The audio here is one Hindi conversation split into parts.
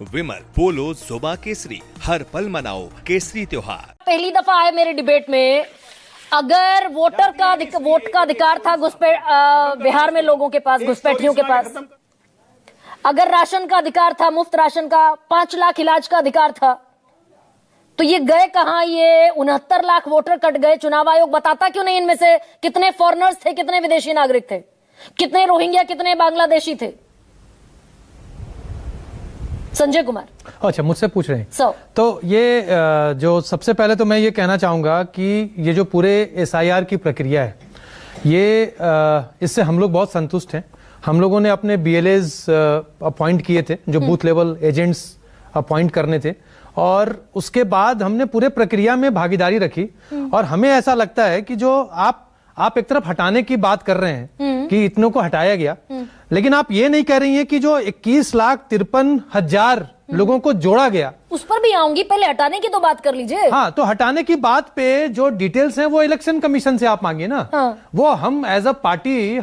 विमल पोलो जुबा केसरी, हर पल मनाओ केसरी त्योहार। पहली दफा आए मेरे डिबेट में। अगर वोट का अधिकार था बिहार में लोगों के पास, घुसपैठियों के पास, अगर राशन का अधिकार था, मुफ्त राशन का, 5 लाख इलाज का अधिकार था, तो ये गए कहां? ये 69 लाख वोटर कट गए। चुनाव आयोग बताता क्यों नहीं इनमें से कितने फॉरेनर्स थे, कितने विदेशी नागरिक थे, कितने रोहिंग्या, कितने बांग्लादेशी थे? संजय कुमार। अच्छा, मुझसे पूछ रहे हैं। तो ये जो सबसे पहले तो मैं ये कहना चाहूंगा कि ये जो पूरे एसआईआर की प्रक्रिया है, ये इससे हम लोग बहुत संतुष्ट हैं। हम लोगों ने अपने बीएलएज अपॉइंट किए थे, जो बूथ लेवल एजेंट्स अपॉइंट करने थे, और उसके बाद हमने पूरे प्रक्रिया में भागीदारी रखी। और हमें ऐसा लगता है कि जो आप एक तरफ हटाने की बात कर रहे हैं कि इतनों को हटाया गया, लेकिन आप ये नहीं कह रही हैं कि जो 21,53,000 लोगों को जोड़ा गया, उस पर भी आऊंगी। पहले हटाने की तो बात कर लीजिए। हाँ, तो हटाने की बात पे जो डिटेल्स हैं वो इलेक्शन कमीशन से आप मांगिए ना। हाँ। वो हम एज अ पार्टी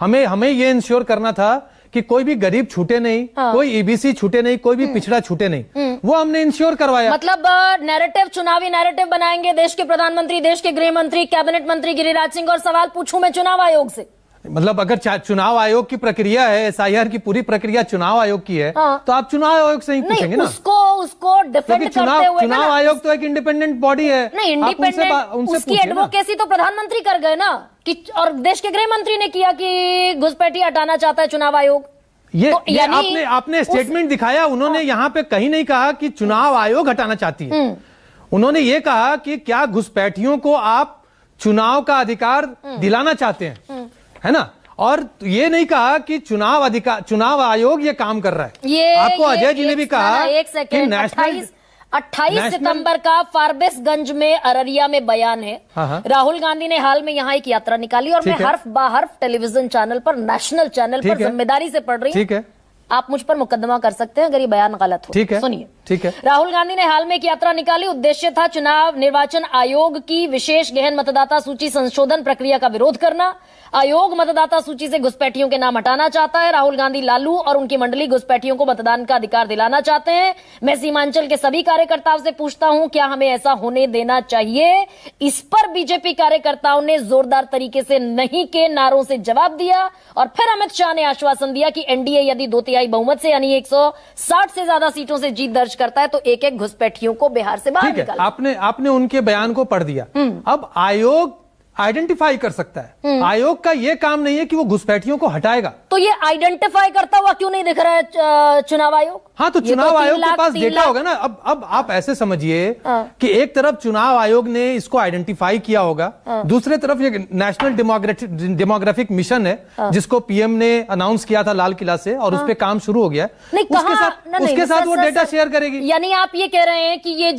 हमें ये इंश्योर करना था कि कोई भी गरीब छूटे नहीं, हाँ। कोई ईबीसी छूटे नहीं, कोई भी पिछड़ा छूटे नहीं, वो हमने इंश्योर करवाया। मतलब नैरेटिव, चुनावी नैरेटिव बनाएंगे देश के प्रधानमंत्री, देश के गृह मंत्री, कैबिनेट मंत्री गिरिराज सिंह, और सवाल पूछूं मैं चुनाव आयोग से। मतलब अगर चुनाव आयोग की प्रक्रिया है, एसआईआर की पूरी प्रक्रिया चुनाव आयोग की है, हाँ। तो आप चुनाव आयोग से ही पूछेंगे ना। उसको डिफेंड करते हुए चुनाव आयोग तो एक इंडिपेंडेंट बॉडी है। नहीं, इंडिपेंडेंट, उसकी एडवोकेसी तो प्रधानमंत्री कर गए ना, कि और देश के गृह मंत्री ने किया कि घुसपैठी हटाना चाहता है चुनाव आयोग। ये आपने स्टेटमेंट दिखाया। उन्होंने यहाँ पे कहीं नहीं कहा कि चुनाव आयोग हटाना चाहती है। उन्होंने ये कहा कि क्या घुसपैठियों को आप चुनाव का अधिकार दिलाना चाहते हैं, है ना। और ये नहीं कहा कि चुनाव आयोग ये काम कर रहा है। आपको अजय जी ने भी कहा कि 28 सितंबर का फारबिसगंज में, अररिया में बयान है। हाँ। राहुल गांधी ने हाल में यहाँ एक यात्रा निकाली, और मैं हर्फ बाहर्फ टेलीविजन चैनल पर, नेशनल चैनल पर जिम्मेदारी से पढ़ रही हूँ। ठीक है, आप मुझ पर मुकदमा कर सकते हैं अगर ये बयान गलत हो। ठीक है, सुनिए। ठीक है। राहुल गांधी ने हाल में एक यात्रा निकाली। उद्देश्य था चुनाव निर्वाचन आयोग की विशेष गहन मतदाता सूची संशोधन प्रक्रिया का विरोध करना। आयोग मतदाता सूची से घुसपैठियों के नाम हटाना चाहता है। राहुल गांधी, लालू और उनकी मंडली घुसपैठियों को मतदान का अधिकार दिलाना चाहते हैं। मैं सीमांचल के सभी कार्यकर्ताओं से पूछता हूं, क्या हमें ऐसा होने देना चाहिए? इस पर बीजेपी कार्यकर्ताओं ने जोरदार तरीके से नहीं के नारों से जवाब दिया। और फिर अमित शाह ने आश्वासन दिया कि एनडीए यदि 2/3 बहुमत से, यानी 160 से ज्यादा सीटों से जीत दर्ज करता है, तो एक घुसपैठियों को बिहार से बाहर निकाला। आपने उनके बयान को पढ़ दिया। अब आयोग आइडेंटिफाई कर सकता है। आयोग का यह काम नहीं है कि वो घुसपैठियों को हटाएगा। तो ये आइडेंटिफाई करता हुआ क्यों नहीं दिख रहा है चुनाव आयोग? हाँ, तो चुनाव आयोग के पास डेटा होगा ना। अब आप ऐसे समझिए कि एक तरफ चुनाव आयोग ने इसको आइडेंटिफाई किया होगा, दूसरे तरफ ये नेशनल डेमोग्राफिक मिशन है जिसको पीएम ने अनाउंस किया था लाल किला से, और उस पर काम शुरू हो गया। उसके साथ वो डेटा शेयर करेगी। यानी आप ये कह रहे हैं कि ये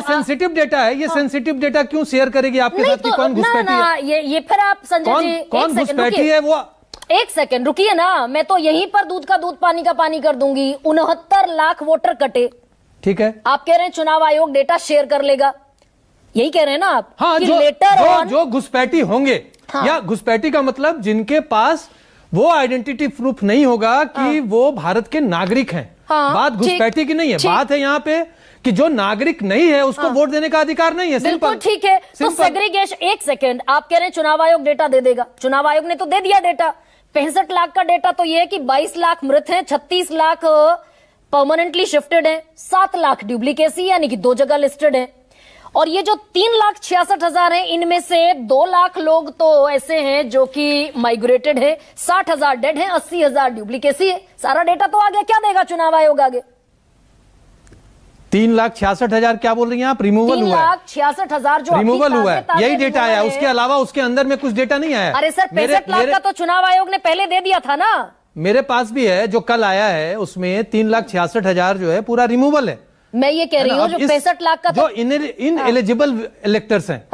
सेंसिटिव डेटा है, ये सेंसिटिव डेटा क्यों शेयर करेगी आपके साथ कि कौन घुसपैठी है? ये फिर आप संजय जी, कौन घुसपैठी है वो? एक सेकंड रुकिए ना, मैं तो यहीं पर दूध का दूध, पानी का पानी कर दूंगी। 69 लाख वोटर कटे। ठीक है, आप कह रहे हैं चुनाव आयोग डेटा शेयर कर लेगा, यही कह रहे हैं ना आप? हाँ, जो घुसपैठी होंगे, या घुसपैठी का मतलब जिनके पास वो आइडेंटिटी प्रूफ नहीं होगा कि वो भारत के नागरिक हैं। बात घुसपैठी की नहीं है, बात है यहाँ पे कि जो नागरिक नहीं है उसको वोट देने का अधिकार नहीं है। बिल्कुल ठीक है। तो सेग्रीगेशन, एक सेकंड, आप कह रहे हैं चुनाव आयोग डेटा दे देगा। चुनाव आयोग ने तो दे दिया डेटा। 65 लाख का डेटा तो ये है कि 22 लाख मृत हैं, 36 लाख परमानेंटली शिफ्टेड हैं, 7 लाख डुप्लीकेसी यानी कि 2 जगह लिस्टेड हैं। और ये जो 3,66,000 हैं, इनमें से 2 लाख लोग तो ऐसे हैं जो कि माइग्रेटेड है, 60,000 डेड हैं, 80,000 डुप्लीकेसी है। सारा डेटा तो आ गया। क्या देगा चुनाव आयोग आगे? 3,66,000 क्या बोल रही हैं आप? रिमूवल हुआ है। 3,66,000 जो रिमूवल हुआ है, यही डेटा आया। उसके अलावा उसके अंदर में कुछ डेटा नहीं आया। अरे सर, 65 लाख का तो चुनाव आयोग ने पहले दे दिया था ना। मेरे पास भी है, जो कल आया है, उसमें 3,66,000 जो है पूरा रिमूवल है। मैं ये कह रही हूँ जो 65 लाख का जो इन एलिजिबल इलेक्टर्स हैं,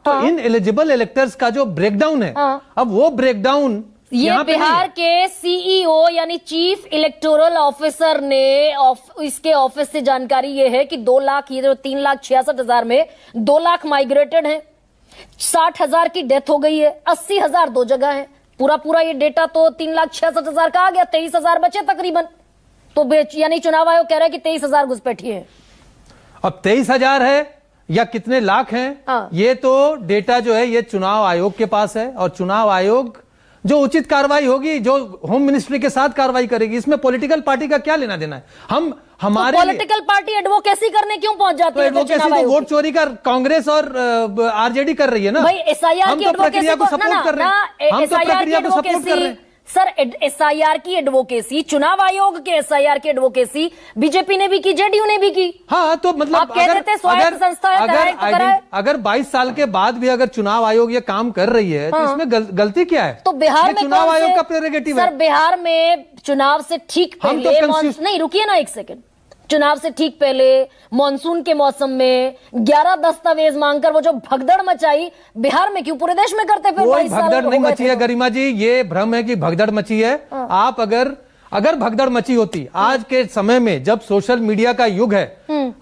तो इन एलिजिबल इलेक्टर्स का जो ब्रेकडाउन है, अब वो ब्रेकडाउन ये बिहार के सीईओ यानी चीफ इलेक्टोरल ऑफिसर ने इसके ऑफिस से जानकारी ये है कि 2 लाख, ये जो 3,66,000 में 2 लाख माइग्रेटेड हैं, 60,000 की डेथ हो गई है, 80,000 2 जगह है। पूरा ये डेटा तो 3,66,000 का आ गया, 23,000 बचे तकरीबन। तो यानी चुनाव आयोग कह रहा है कि 23,000 घुसपैठिए हैं। अब 23,000 है या कितने लाख हैं, हाँ। ये तो डेटा जो है ये चुनाव आयोग के पास है, और चुनाव आयोग जो उचित कार्रवाई होगी, जो होम मिनिस्ट्री के साथ कार्रवाई करेगी, इसमें पॉलिटिकल पार्टी का क्या लेना देना है। हम हमारे पॉलिटिकल पार्टी एडवोकेसी करने क्यों पहुंच जाती है? एडवोकेसी तो वोट चोरी का कांग्रेस और आरजेडी कर रही है ना भाई। एसआईआर की प्रक्रिया को सपोर्ट कर रहे हैं, हम तो प्रक्रिया को सपोर्ट कर रहे हैं। सर, एसआईआर की एडवोकेसी, चुनाव आयोग के एसआईआर की एडवोकेसी बीजेपी ने भी की, जेडीयू ने भी की। हाँ, तो मतलब आप कह देते स्वायत्त संस्था है, अगर 22 साल के बाद भी अगर चुनाव आयोग ये काम कर रही है, तो इसमें गलती क्या है? तो बिहार में चुनाव आयोग का प्रेरोगेटिव है। सर, बिहार में चुनाव से ठीक पहले नहीं, रुकिए ना एक सेकंड, चुनाव से ठीक पहले मॉनसून के मौसम में 11 दस्तावेज मांगकर वो जो भगदड़ मचाई, बिहार में क्यों, पूरे देश में करते फिर? कोई भगदड़ नहीं मची है गरिमा जी, ये भ्रम है कि भगदड़ मची है। आप अगर भगदड़ मची होती आज के समय में, जब सोशल मीडिया का युग है,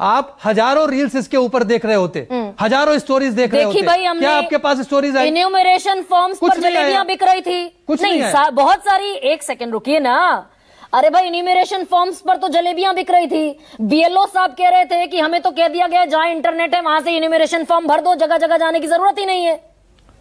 आप हजारों रील्स इसके ऊपर देख रहे होते, हजारों स्टोरीज देख रहे होते। भाई, क्या आपके पास स्टोरीज आई? इन्यूमरेशन फॉर्म्स पर जलेबियां बिक रही थी, कुछ नहीं, बहुत सारी। एक सेकंड रुकिए ना, अरे भाई, इन्यूमरेशन फॉर्म्स पर तो जलेबियां बिक रही थी। बीएलओ साहब कह रहे थे कि हमें तो कह दिया गया जहां इंटरनेट है वहां से इन्यूमरेशन फॉर्म भर दो, जगह जगह जाने की जरूरत ही नहीं है,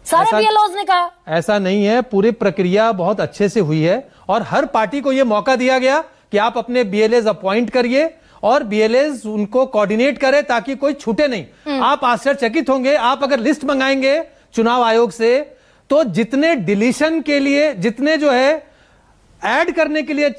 सारे बीएलओज ने कहा। ऐसा नहीं है, पूरी प्रक्रिया बहुत अच्छे से हुई है, और हर पार्टी को यह मौका दिया गया कि आप अपने बीएलएज अपॉइंट करिए और बीएलएज उनको कोऑर्डिनेट करे ताकि कोई छूटे नहीं। आप आश्चर्यचकित होंगे, आप अगर लिस्ट मंगाएंगे चुनाव आयोग से, तो जितने डिलीशन के लिए, जितने जो है ऐड करने के लिए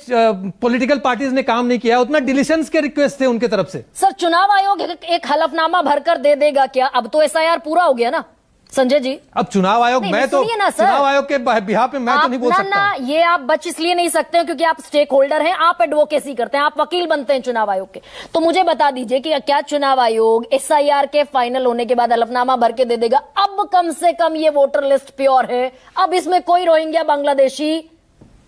पॉलिटिकल पार्टीज ने काम नहीं किया, उतना डिलीशंस के रिक्वेस्ट थे उनके तरफ से। सर, चुनाव आयोग एक हलफनामा भरकर दे देगा क्या? अब तो एसआईआर पूरा हो गया ना संजय जी। अब चुनाव आयोग, मैं तो चुनाव आयोग के बिहाफ पे मैं तो नहीं बोल सकता। ना, ये आप बच इसलिए नहीं सकते हो क्योंकि आप स्टेक होल्डर हैं, आप एडवोकेसी करते हैं, आप वकील बनते हैं चुनाव आयोग के। तो मुझे बता दीजिए कि क्या चुनाव आयोग एसआईआर के फाइनल होने के बाद हलफनामा भर के दे देगा, अब कम से कम ये वोटर लिस्ट प्योर है, अब इसमें कोई रोहिंग्या, बांग्लादेशी,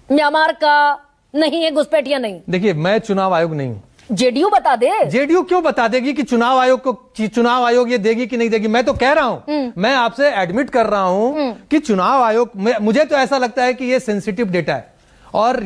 म्यांमार का नहीं है, घुसपैठिया नहीं? देखिए, मैं चुनाव आयोग नहीं हूं, जेडीयू बता दे। जेडीयू क्यों बता देगी कि चुनाव आयोग ये देगी कि नहीं देगी? मैं तो कह रहा हूं, मैं आपसे एडमिट कर रहा हूं कि चुनाव आयोग, मुझे तो ऐसा लगता है कि ये सेंसिटिव डेटा है, और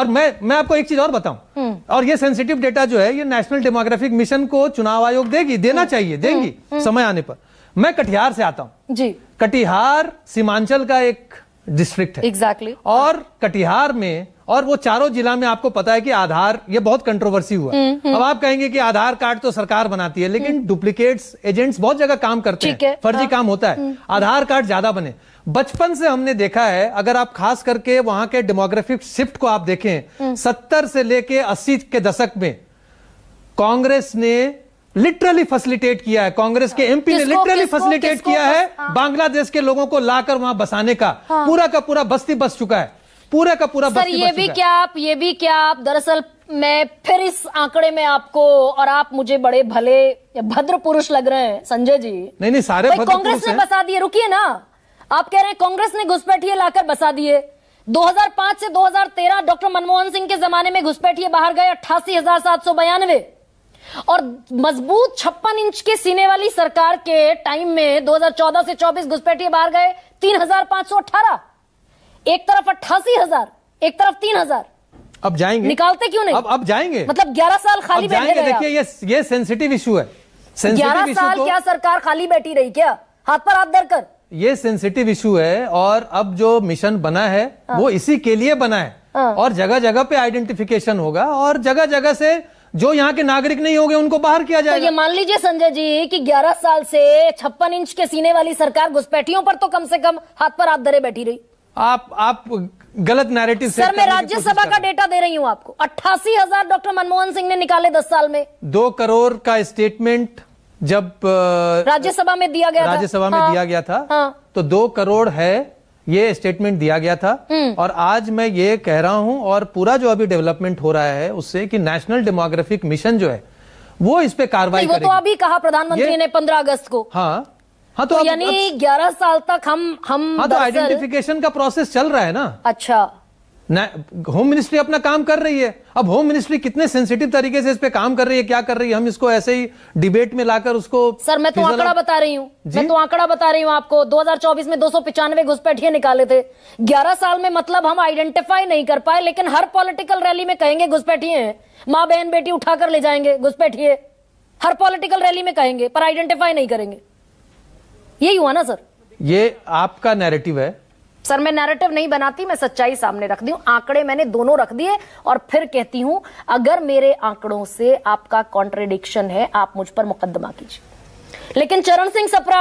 मैं आपको एक चीज और बताऊं, और ये सेंसिटिव डेटा जो है ये नेशनल डेमोग्राफिक मिशन को चुनाव आयोग देना चाहिए, देंगी समय आने पर। मैं कटिहार से आता हूं जी। कटिहार सीमांचल का एक डिस्ट्रिक्ट है, एग्जैक्टली। और कटिहार में, और वो चारों जिला में आपको पता है कि आधार, ये बहुत कंट्रोवर्सी हुआ। अब आप कहेंगे कि आधार कार्ड तो सरकार बनाती है, लेकिन डुप्लीकेट्स, एजेंट्स बहुत जगह काम करते हैं, फर्जी काम होता है। आधार कार्ड ज्यादा बने। बचपन से हमने देखा है, अगर आप खास करके वहां के डेमोग्राफिक शिफ्ट को आप देखें, 70 से लेके 80 के दशक में कांग्रेस ने लिटरली फैसिलिटेट किया है, कांग्रेस के एमपी ने लिटरली फैसिलिटेट किया है बांग्लादेश के लोगों को लाकर वहां बसाने का। पूरा का पूरा बस्ती बस चुका है, पूरा का पूरा बस्ती बस चुका है। ये भी क्या आप दरअसल, मैं फिर इस आंकड़े में आपको, और आप मुझे बड़े भले भद्र पुरुष लग रहे हैं संजय जी। नहीं, सारे कांग्रेस ने बसा दिए। रुकिए ना, आप कह रहे हैं कांग्रेस ने घुसपैठिए लाकर बसा दिए। 2005 से 2013 डॉक्टर मनमोहन सिंह के जमाने में घुसपैठिए बाहर गए 88,792, और मजबूत 56 इंच के सीने वाली सरकार के टाइम में 2014 से 24 घुसपैठिए बाहर गए 3,518। एक तरफ 88,000, एक तरफ 3,000। अब जाएंगे, निकालते क्यों नहीं? अब जाएंगे, मतलब 11 साल खाली बैठे रहे। देखिए, ये सेंसिटिव इशू है। 11 साल क्या सरकार खाली बैठी रही क्या, हाथ पर हाथ धरकर? ये सेंसिटिव इशू है, और अब जो मिशन बना है वो इसी के लिए बना है, और जगह जगह पे आइडेंटिफिकेशन होगा, और जगह जगह से जो यहाँ के नागरिक नहीं होंगे उनको बाहर किया जाएगा। तो ये मान लीजिए संजय जी कि 11 साल से 56 इंच के सीने वाली सरकार घुसपैठियों पर तो कम से कम हाथ पर हाथ धरे बैठी रही। आप गलत नैरेटिव। सर, मैं राज्यसभा का डेटा दे रही हूं आपको। 88,000 डॉक्टर मनमोहन सिंह ने निकाले 10 साल में। 2 करोड़ का स्टेटमेंट जब राज्यसभा में दिया गया था, तो 2 करोड़ है, ये स्टेटमेंट दिया गया था। और आज मैं ये कह रहा हूं, और पूरा जो अभी डेवलपमेंट हो रहा है उससे, कि नेशनल डेमोग्राफिक मिशन जो है वो इस पे कार्रवाई करेगी। वो तो अभी कहा प्रधानमंत्री ने 15 अगस्त को। हाँ, तो यानी 11 साल तक हम तो आइडेंटिफिकेशन का प्रोसेस चल रहा है ना। अच्छा, होम मिनिस्ट्री अपना काम कर रही है। अब होम मिनिस्ट्री कितने सेंसिटिव तरीके से इस पे काम कर रही है, क्या कर रही है, हम इसको ऐसे ही डिबेट में लाकर उसको। सर मैं तो आंकड़ा बता रही हूँ, मैं तो आंकड़ा बता रही हूँ आपको। 2024 में 295 घुसपैठिए निकाले थे 11 साल में। मतलब हम आइडेंटिफाई नहीं कर पाए, लेकिन हर पॉलिटिकल रैली में कहेंगे घुसपैठिए हैं, माँ बहन बेटी उठाकर ले जाएंगे घुसपैठिए, हर पॉलिटिकल रैली में कहेंगे, पर आइडेंटिफाई नहीं करेंगे। यही हुआ ना सर? ये आपका नैरेटिव है सर। मैं नैरेटिव नहीं बनाती, मैं सच्चाई सामने रख दी हूं। आंकड़े मैंने दोनों रख दिए और फिर कहती हूं अगर मेरे आंकड़ों से आपका कॉन्ट्रडिक्शन है आप मुझ पर मुकदमा कीजिए। लेकिन चरण सिंह सप्रा